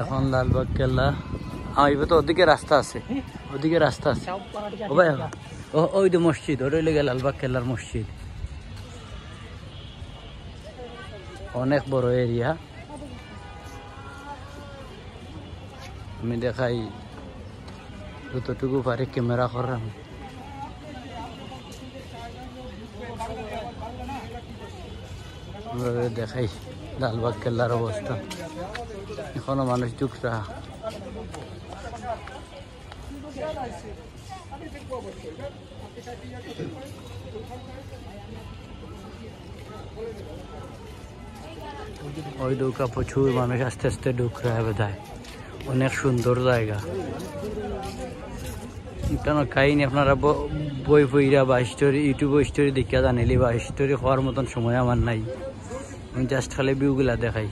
এখন লালবাগ কেল্লা তো ওদিকে রাস্তা আছে, ওদিকে রাস্তা আছে। ও ভাই ওই তো মসজিদ, ওটা লেগে লালবাগ কেল্লার মসজিদ, অনেক বড় এরিয়া। আমি দেখাই যতটুকু পারি ক্যামেরা করাম। দেখাই লালবাগ কেল্লার অবস্থা, এখনো মানুষ ঢুকরা। ওই ঢুকা প্রচুর মানুষ আস্তে আস্তে ঢুকরা বোধহয়। অনেক সুন্দর জায়গা। কাহিনী আপনারা বই বইরা বা স্টোরি, ইউটিউবে স্টোরি দেখিয়া জানিলি বা স্টোরি হওয়ার মতন সময় আমার নাই। আমি জাস্ট খালি ভিউগুলা দেখাই।